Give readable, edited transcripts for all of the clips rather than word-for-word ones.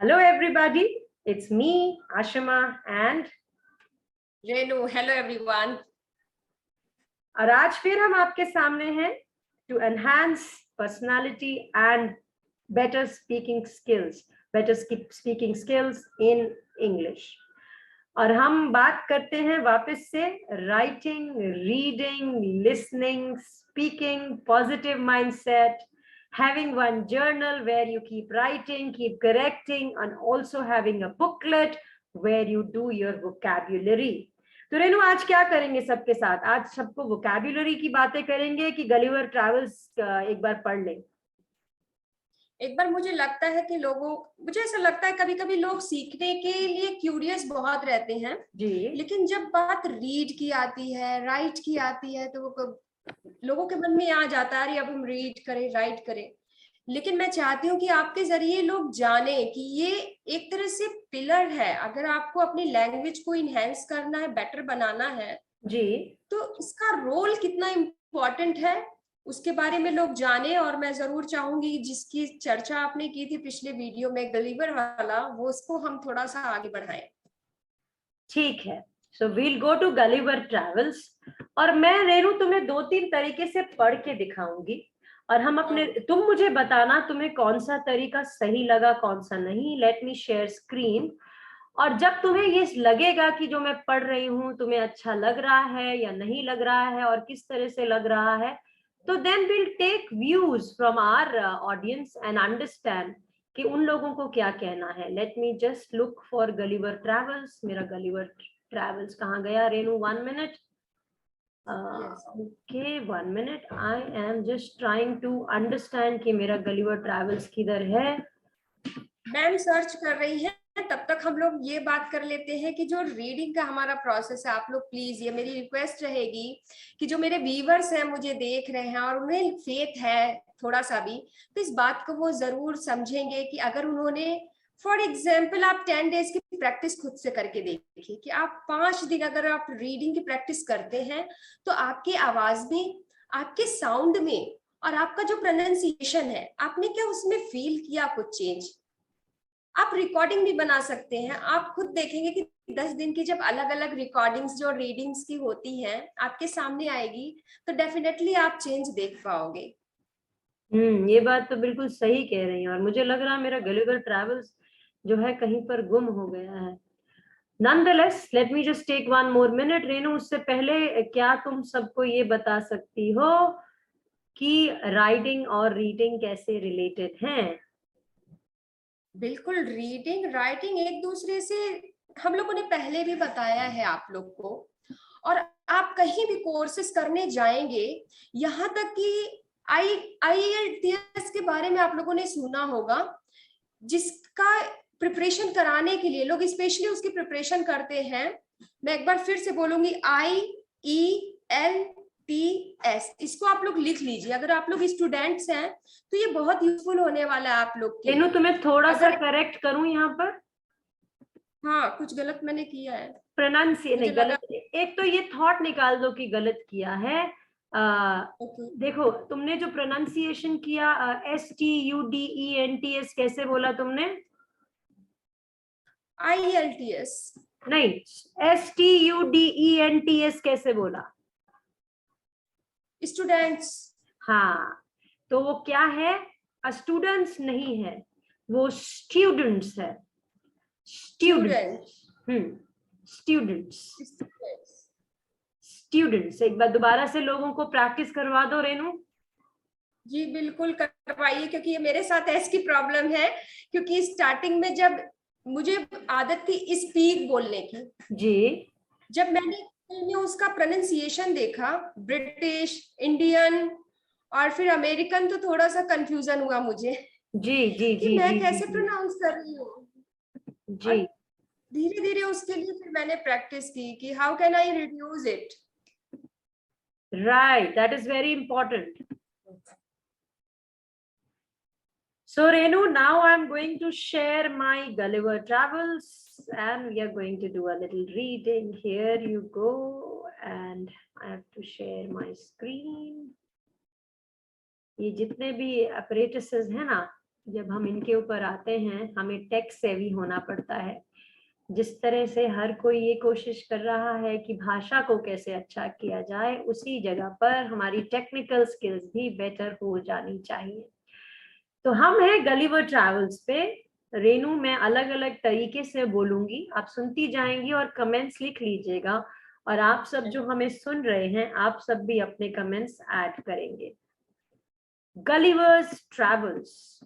Hello everybody, it's me, Ashima and Renu. Hello everyone. और आज फिर हम आपके सामने हैं to enhance personality and better speaking skills in English. और हम बात करते हैं वापस से writing, reading, listening, speaking, positive mindset, having one journal where you keep writing, keep correcting, and also having a booklet where you do your vocabulary. तो रेनू आज क्या करेंगे सबके साथ? आज सबको वोकैब्युलरी की बातें करेंगे कि गलिवर ट्रैवल्स एक बार पढ़ लें? एक बार मुझे लगता है कि मुझे ऐसा लगता है कभी कभी लोग सीखने के लिए क्यूरियस बहुत रहते हैं जी, लेकिन जब बात रीड की आती है, राइट की आती है, तो वो लोगों के मन में आ जाता है अब हम रीड करें, राइट करें। लेकिन मैं चाहती हूँ कि आपके जरिए लोग जाने कि ये एक तरह से पिलर है। अगर आपको अपनी लैंग्वेज को इनहेंस करना है, बेटर बनाना है, जी, तो इसका रोल कितना इम्पोर्टेंट है उसके बारे में लोग जाने। और मैं जरूर चाहूंगी जिसकी चर्चा आपने की थी पिछले वीडियो में, गलीवर वाला, वो उसको हम थोड़ा सा आगे बढ़ाएं। ठीक है। So we'll go to Gulliver travels और मैं रेनू तुम्हें 2-3 तरीके से पढ़ के दिखाऊंगी और हम अपने तुम मुझे बताना तुम्हें कौन सा तरीका सही लगा, कौन सा नहीं। Let me share screen. और जब तुम्हें ये लगेगा कि जो मैं पढ़ रही हूँ तुम्हें अच्छा लग रहा है या नहीं लग रहा है और किस तरह से लग रहा है, तो then will take views from our audience and understand कि उन लोगों को क्या कहना है। Let me just look for Gulliver Travels. मेरा गलिवर ट्रैवल्स कहाँ गया Renu? 1 minute. Okay, 1 minute. I am just trying to understand कि मेरा गलिवर ट्रैवल्स किधर है। मैम सर्च कर रही है, तब तक हम लोग ये बात कर लेते हैं कि जो रीडिंग का हमारा प्रोसेस है, आप लोग प्लीज, ये मेरी रिक्वेस्ट रहेगी कि जो मेरे व्यूवर्स हैं, मुझे देख रहे हैं और उन्हें फेथ है थोड़ा सा भी, तो इस बात को वो जरूर समझेंगे कि अगर उन्होंने, फॉर एग्जाम्पल, आप 10 डेज की प्रैक्टिस खुद से करके देखिए कि आप 5 दिन अगर आप रीडिंग की प्रैक्टिस करते हैं तो आपकी आवाज में, आपके साउंड में और आपका जो प्रोनाउंसिएशन है, आपने क्या उसमें फील किया कुछ चेंज? आप रिकॉर्डिंग भी बना सकते हैं। आप खुद देखेंगे कि 10 दिन की जब अलग अलग रिकॉर्डिंग्स जो रीडिंग्स की होती हैं आपके सामने आएगी, तो डेफिनेटली आप चेंज देख पाओगे। ये बात तो बिल्कुल सही कह रही हैं और मुझे लग रहा है मेरा गलिवर ट्रैवल्स जो है कहीं पर गुम हो गया है। Nonetheless, let me just take 1 more minute. Renu, उससे पहले क्या तुम सबको ये बता सकती हो कि राइटिंग और रीडिंग कैसे रिलेटेड हैं? बिल्कुल, रीडिंग राइटिंग एक दूसरे से हम लोगों ने पहले भी बताया है आप लोग को। और आप कहीं भी कोर्सेज करने जाएंगे, यहाँ तक कि IELTS के बारे में आप लोगों ने सुना होगा, जिसका प्रिपरेशन कराने के लिए लोग स्पेशली उसकी प्रिपरेशन करते हैं। मैं एक बार फिर से बोलूंगी, IELTS, इसको आप लोग लिख लीजिए। अगर आप लोग स्टूडेंट्स हैं तो ये बहुत यूजफुल होने वाला है आप लोग के रेनू, लिए। तुम्हें थोड़ा सा अगर करेक्ट करूं यहाँ पर? हाँ, कुछ गलत मैंने किया है, प्रोनाउंसिएशन मुझे नहीं लगा। गलत, एक तो ये थॉट निकाल दो कि गलत किया है। ओके, देखो, तुमने जो प्रोनाउंसिएशन किया, STUDENTS कैसे बोला तुमने? IELTS। नहीं, STUDENTS कैसे बोला? स्टूडेंट्स। हाँ, तो वो क्या है? स्टूडेंट्स नहीं है, वो स्टूडेंट्स है। स्टूडेंट्स। स्टूडेंट्स। स्टूडेंट्स। एक बार दोबारा से लोगों को प्रैक्टिस करवा दो रेनू। जी बिल्कुल करवाइए, क्योंकि ये मेरे साथ ऐसी की प्रॉब्लम है। क्योंकि स्टार्टिंग में जब मुझे आदत थी स्पीक बोलने की, जी, जब मैंने उसका प्रोनाउंसिएशन देखा, ब्रिटिश, इंडियन और फिर अमेरिकन, तो थोड़ा सा कंफ्यूजन हुआ मुझे जी, जी, कि जी, मैं जी, कैसे जी, प्रोनाउंस कर रही हूँ। जी। और धीरे धीरे उसके लिए फिर मैंने प्रैक्टिस की कि how can I reduce it. Right, that is very important. So Renu, now I'm going to share my Gulliver Travels and we are going to do a little reading. Here you go, and I have to share my screen. ये जितने भी apparatuses हैं ना, जब हम इनके ऊपर आते हैं हमें टेक सेवी होना पड़ता है। जिस तरह से हर कोई ये कोशिश कर रहा है कि भाषा को कैसे अच्छा किया जाए, उसी जगह पर हमारी टेक्निकल स्किल्स भी बेटर हो जानी चाहिए। तो हम हैं गलिवर ट्रैवल्स पे। रेनू, मैं अलग अलग तरीके से बोलूंगी, आप सुनती जाएंगी और कमेंट्स लिख लीजिएगा। और आप सब जो हमें सुन रहे हैं, आप सब भी अपने कमेंट्स ऐड करेंगे। Gulliver's Travels.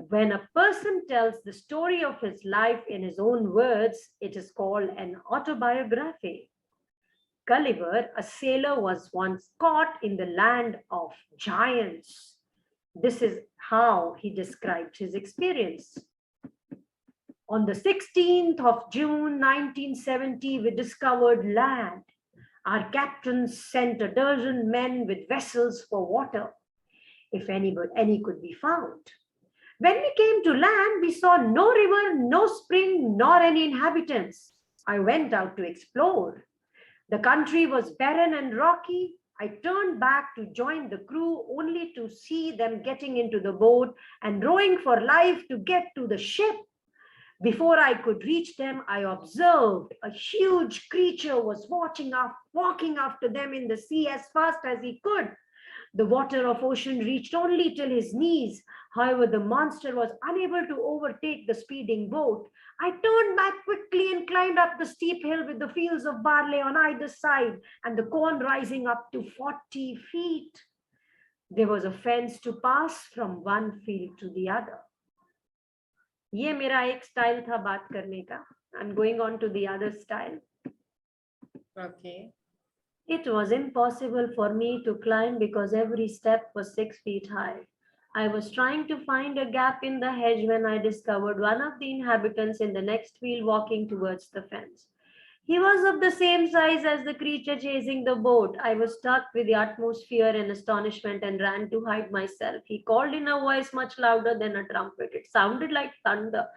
When a person tells the story of his life in his own words, it is called an autobiography. Gulliver, a sailor, was once caught in the land of giants. This is how he described his experience. On the 16th of June 1970, we discovered land. Our captain sent a dozen men with vessels for water, if any could be found. When we came to land, we saw no river, no spring, nor any inhabitants. I went out to explore. The country was barren and rocky. I turned back to join the crew only to see them getting into the boat and rowing for life to get to the ship. Before I could reach them, I observed a huge creature was walking after them in the sea as fast as he could. The water of ocean reached only till his knees. However, the monster was unable to overtake the speeding boat. I turned back quickly and climbed up the steep hill with the fields of barley on either side and the corn rising up to 40 feet. There was a fence to pass from one field to the other. ये मेरा एक style था बात करने का. I'm going on to the other style. Okay. It was impossible for me to climb because every step was 6 feet high. I was trying to find a gap in the hedge when I discovered one of the inhabitants in the next field walking towards the fence. He was of the same size as the creature chasing the boat. I was struck with the utmost fear and astonishment and ran to hide myself. He called in a voice much louder than a trumpet. It sounded like thunder.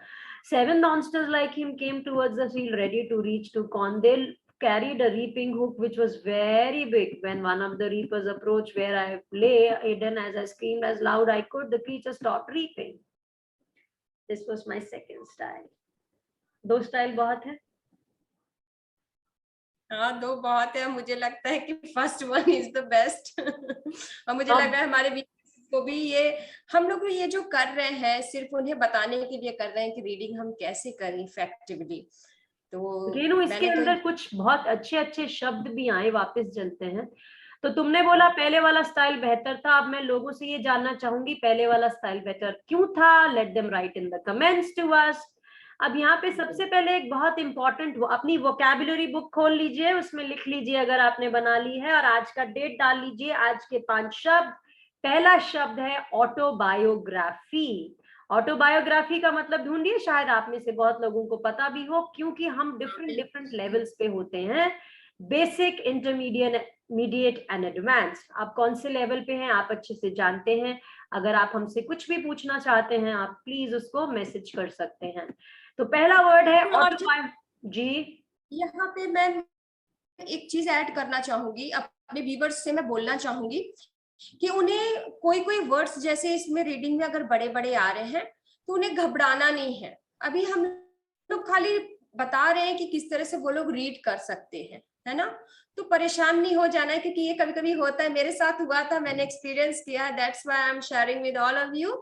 7 monsters like him came towards the field, ready to reach to corn. They carried a reaping hook which was very big. When one of the reapers approached where I lay hidden, as I screamed as loud I could, the creature stopped reaping. This was my second style. दो style बहुत है. हाँ, दो बहुत है. मुझे लगता है कि first one is the best. और मुझे लग रहा है हमारे भी को भी ये हम लोग ये जो कर रहे हैं सिर्फ उन्हें बताने के लिए कर रहे हैं कि रीडिंग हम कैसे करें इफेक्टिवली. तो रेनू, इसके अंदर कुछ बहुत अच्छे अच्छे शब्द भी आए. वापस चलते हैं. तो तुमने बोला पहले वाला स्टाइल बेहतर था. अब मैं लोगों से ये जानना चाहूंगी पहले वाला स्टाइल बेहतर क्यों था. Let them write in the comments to us. अब यहाँ पे सबसे पहले एक बहुत इंपॉर्टेंट, अपनी वोकैबुलरी बुक खोल लीजिए, उसमें लिख लीजिए अगर आपने बना ली है, और आज का डेट डाल लीजिए. आज के 5 शब्द. पहला शब्द है ऑटोबायोग्राफी. ऑटोबायोग्राफी का मतलब ढूंढिए. शायद आप में से बहुत लोगों को पता भी हो, क्योंकि हम डिफरेंट लेवल्स पे होते हैं. Basic, intermediate and advanced. आप कौन से लेवल पे हैं आप अच्छे से जानते हैं. अगर आप हमसे कुछ भी पूछना चाहते हैं आप प्लीज उसको मैसेज कर सकते हैं. तो पहला वर्ड है ऑटोबायो. जी, यहाँ पे मैं एक चीज ऐड करना चाहूंगी. अपने व्यूअर्स से मैं बोलना चाहूंगी कि उन्हें कोई कोई वर्ड्स जैसे इसमें रीडिंग में अगर बड़े बड़े आ रहे हैं तो उन्हें घबराना नहीं है. अभी हम लोग खाली बता रहे हैं कि किस तरह से वो लोग रीड कर सकते हैं, है ना. तो परेशान नहीं हो जाना है, क्योंकि ये कभी कभी होता है. मेरे साथ हुआ था, मैंने एक्सपीरियंस किया है. That's why I am sharing with all of you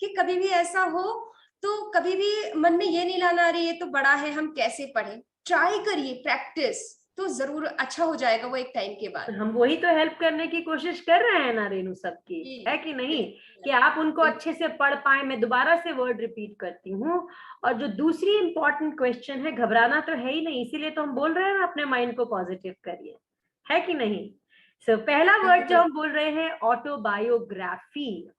कि कभी भी ऐसा हो तो कभी भी मन में ये नहीं लाना अरे ये तो बड़ा है हम कैसे पढ़ें. ट्राई करिए, प्रैक्टिस, तो जरूर अच्छा हो जाएगा वो एक टाइम के बाद. हम वही तो हेल्प करने की कोशिश कर रहे हैं ना रेनू सबकी, है कि नहीं, कि आप उनको अच्छे से पढ़ पाए. मैं दोबारा से वर्ड रिपीट करती हूँ. और जो दूसरी इंपॉर्टेंट क्वेश्चन है, घबराना तो है ही नहीं, इसीलिए तो हम बोल रहे हैं ना अपने माइंड को पॉजिटिव करिए, है कि नहीं. सो पहला वर्ड जो हम बोल रहे हैं ऑटोबायोग्राफी.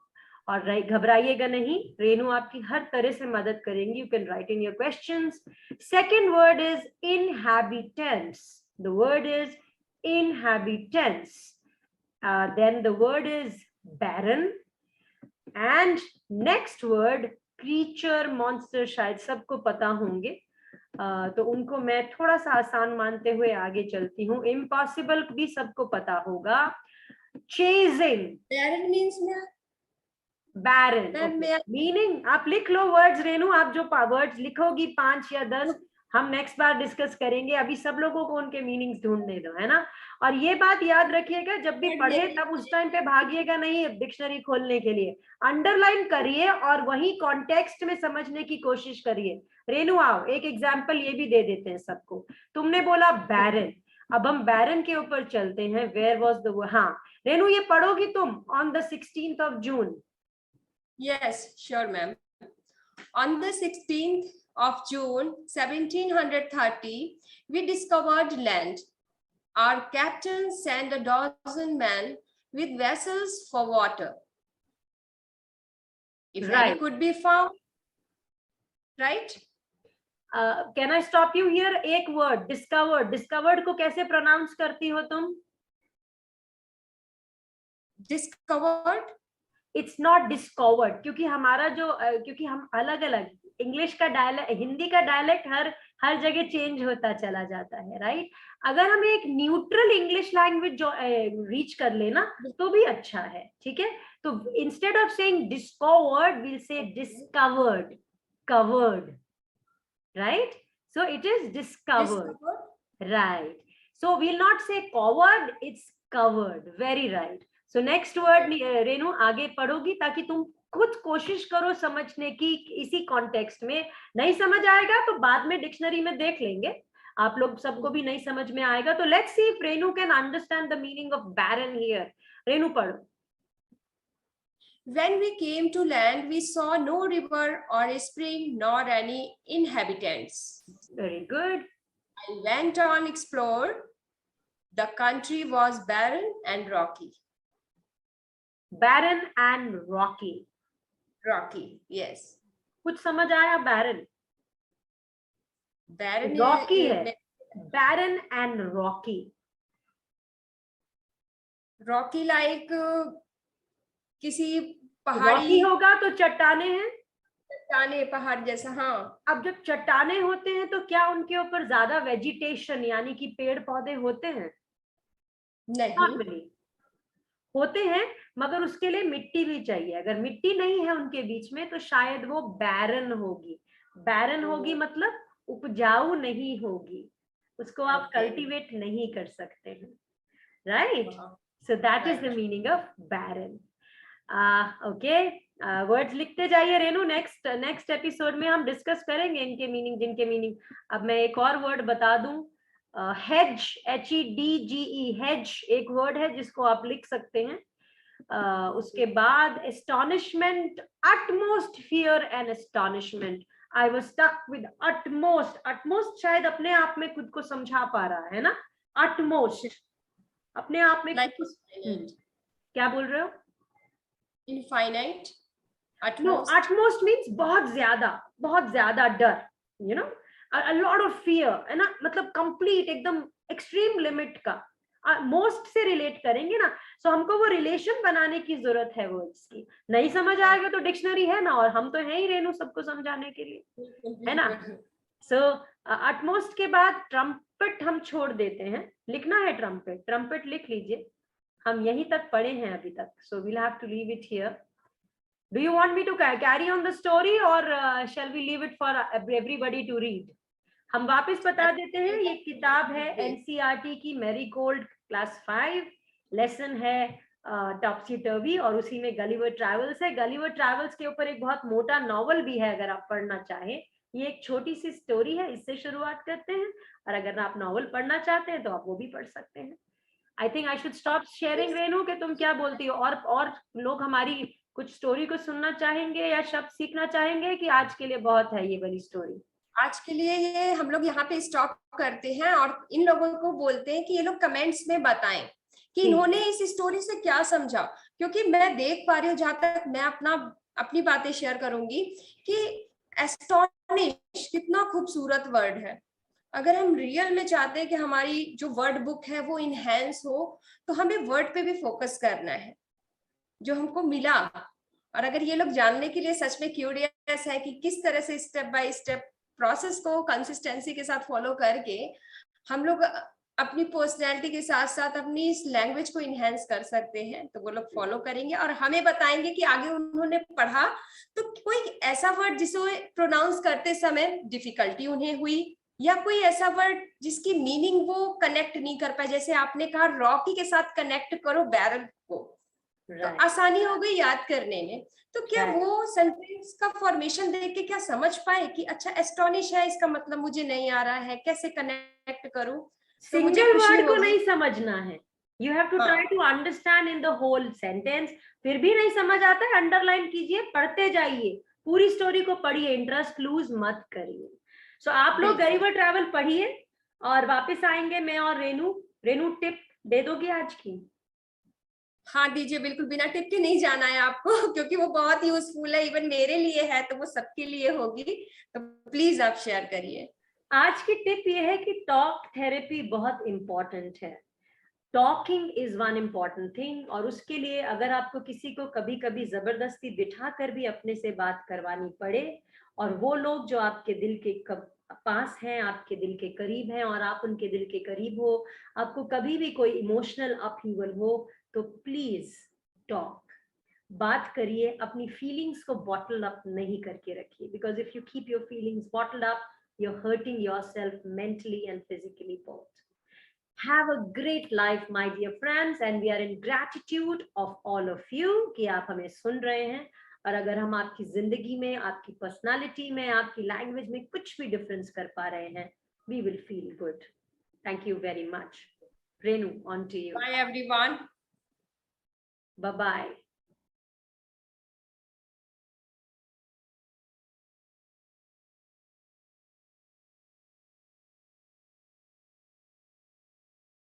और घबराइएगा नहीं, रेनू आपकी हर तरह से मदद करेंगी. You can write in your questions. Second word is inhabitants. The word is inhabitants. Then the word is barren. And next word creature, monster. शायद सबको पता होंगे. तो उनको मैं थोड़ा सा आसान मानते हुए आगे चलती हूँ. Impossible भी सबको पता होगा. Chasing. Barren means बैरन। मैम मैं मीनिंग आप लिख लो वर्ड्स रेनू, आप जो वर्ड्स लिखोगी 5 या 10 हम नेक्स्ट बार डिस्कस करेंगे, अभी सब लोगों को उनके मीनिंग्स ढूंढने दो, है ना। और ये बात याद रखिएगा, जब भी पढ़े तब उस टाइम पे भागिएगा नहीं डिक्शनरी खोलने के लिए, अंडरलाइन करिए और वही कॉन्टेक्स्ट में समझने की कोशिश करिए। रेनू आओ एक एग्जाम्पल ये भी दे देते हैं सबको। तुमने बोला बैरन, अब हम बैरन के ऊपर चलते हैं। वेयर वॉज द, हाँ रेनू ये पढ़ोगी तुम, on the 16th of June। Yes, sure, ma'am. On the 16th of June, 1730, we discovered land. Our captain sent a dozen men with vessels for water. If any could be found, right? Can I stop you here? एक word, discovered. Discovered को कैसे pronounce करती हो तुम? Discovered? It's not discovered, क्योंकि हमारा जो क्योंकि हम अलग अलग, इंग्लिश का डायलेक्ट, हिंदी का डायलेक्ट हर जगह चेंज होता चला जाता है, राइट। अगर हम एक न्यूट्रल इंग्लिश लैंग्वेज जो रीच कर लेना तो भी अच्छा है, ठीक है। तो instead of saying discovered we'll say discovered, covered, right? So it is discovered, right? So we'll not say covered, it's covered, very right. So next word Renu आगे पढ़ोगी ताकि तुम खुद कोशिश करो समझने की इसी कॉन्टेक्स्ट में। नहीं समझ आएगा तो बाद में डिक्शनरी में देख लेंगे, आप लोग सबको भी नहीं समझ में आएगा तो let's see if Renu can understand the meaning of baron here. Renu पढ़ो। When we came to land, we saw no river or a spring nor any inhabitants. Very good. I went on explored. The country was barren and rocky. Barren and rocky. Rocky, yes. कुछ समझ आया? barren. Barren rocky है. Barren and rocky. Rocky like किसी पहाड़ी Rocky होगा तो चट्टाने हैं, चट्टाने पहाड़ जैसा। हाँ, अब जब चट्टाने होते हैं तो क्या उनके ऊपर ज्यादा वेजिटेशन यानी कि पेड़ पौधे होते हैं? नहीं होते हैं, मगर उसके लिए मिट्टी भी चाहिए। अगर मिट्टी नहीं है उनके बीच में तो शायद वो बैरन होगी। बैरन होगी मतलब उपजाऊ नहीं होगी, उसको आप कल्टीवेट नहीं कर सकते हैं, right. So that is the meaning of baron. Okay, words लिखते जाइए रेनू, नेक्स्ट एपिसोड में हम डिस्कस करेंगे इनके मीनिंग, जिनके मीनिंग। अब मैं एक और वर्ड बता दूं, हेज, HEDGE, हेज एक वर्ड है जिसको आप लिख सकते हैं। उसके बाद astonishment, utmost fear and astonishment. I was stuck with utmost. Utmost शायद अपने आप में खुद को समझा पा रहा है ना, अटमोस्ट अपने आप में क्या बोल रहे हो? Infinite. No, utmost means बहुत ज्यादा डर, you know, a lot of fear, है ना, मतलब complete, एकदम extreme limit का। most से relate करेंगे ना, so हमको वो relation बनाने की जरूरत है words की। नहीं समझ आएगा तो डिक्शनरी है ना, और हम तो है ही रेनू सबको समझाने के लिए, है ना। so utmost के बाद trumpet हम छोड़ देते हैं, लिखना है trumpet लिख लीजिए, हम यहीं तक पढ़े हैं अभी तक, so we'll have to leave it here. Do you want me to carry on the story or shall we leave it for everybody to read? हम वापस बता देते हैं, ये किताब है NCERT की मैरीगोल्ड क्लास 5, लेसन है टॉप्सी टर्वी, और उसी में गलिवर ट्रैवल्स है। गलिवर ट्रैवल्स के ऊपर एक बहुत मोटा नॉवल भी है, अगर आप पढ़ना चाहें। ये एक छोटी सी स्टोरी है, इससे शुरुआत करते हैं, और अगर आप नॉवल पढ़ना चाहते हैं तो आप वो भी पढ़ सकते हैं। I think I should stop sharing Renu, कि तुम क्या बोलती हो? और लोग हमारी कुछ स्टोरी को सुनना चाहेंगे या शब्द सीखना चाहेंगे, कि आज के लिए बहुत है ये वाली स्टोरी? आज के लिए ये हम लोग यहाँ पे स्टॉप करते हैं, और इन लोगों को बोलते हैं कि ये लोग कमेंट्स में बताएं कि इन्होंने इस स्टोरी से क्या समझा, क्योंकि मैं देख पा रही हूँ, जहां तक मैं अपनी बातें शेयर करूंगी, कि एस्टोनिश कितना खूबसूरत वर्ड है। अगर हम रियल में चाहते हैं कि हमारी जो वर्ड बुक है वो इनहेंस हो, तो हमें वर्ड पे भी फोकस करना है जो हमको मिला। और अगर ये लोग जानने के लिए सच में क्यूरियस है कि किस तरह से स्टेप बाय स्टेप प्रोसेस को कंसिस्टेंसी के साथ फॉलो करके हम लोग अपनी पर्सनैलिटी के साथ साथ अपनी इस लैंग्वेज को इनहेंस कर सकते हैं, तो वो लोग फॉलो करेंगे और हमें बताएंगे कि आगे उन्होंने पढ़ा तो कोई ऐसा वर्ड जिसे प्रोनाउंस करते समय डिफिकल्टी उन्हें हुई, या कोई ऐसा वर्ड जिसकी मीनिंग वो कनेक्ट नहीं कर पाए। जैसे आपने कहा रॉकी के साथ कनेक्ट करो बैरल को, तो आसानी हो गई याद करने में। तो क्या वो सेंटेंस का फॉर्मेशन देख के क्या समझ पाए कि अच्छा एस्टोनिश है, इसका मतलब मुझे नहीं आ रहा है, कैसे कनेक्ट करूं? सिंगल वर्ड को नहीं समझना है, you have to try to understand in the whole sentence. फिर भी नहीं समझ आता है, अंडरलाइन कीजिए, पढ़ते जाइए, पूरी स्टोरी को पढ़िए, इंटरेस्ट लूज मत करिए। सो आप लोग गरीबर ट्रैवल पढ़िए और वापस आएंगे मैं और रेनू। रेनू टिप दे दोगी आज की? हाँ दीजिए, बिल्कुल बिना टिप के नहीं जाना है आपको क्योंकि वो बहुत यूजफुल है, इवन मेरे लिए है तो वो सबके लिए होगी, तो प्लीज आप शेयर करिए। आज की टिप ये है कि टॉक थेरेपी बहुत इंपॉर्टेंट है। Talking is one important thing, और उसके लिए अगर आपको किसी को कभी कभी जबरदस्ती बिठा कर भी अपने से बात करवानी पड़े, और वो लोग जो आपके दिल के पास हैं, आपके दिल के करीब हैं और आप उनके दिल के करीब हो, आपको कभी भी कोई इमोशनल अपहीवल हो, तो प्लीज टॉक, बात करिए, अपनी फीलिंग्स को बॉटल अप नहीं करके रखिए, because if you keep your feelings bottled up, you're hurting yourself mentally and physically both. Have a great life, my dear friends, and we are in gratitude of all of you कि आप हमें सुन रहे हैं। और अगर हम आपकी जिंदगी में, आपकी पर्सनालिटी में, आपकी लैंग्वेज में कुछ भी डिफरेंस कर पा रहे हैं, we will feel good. Thank you very much. Renu, on to you. Bye everyone. Bye bye.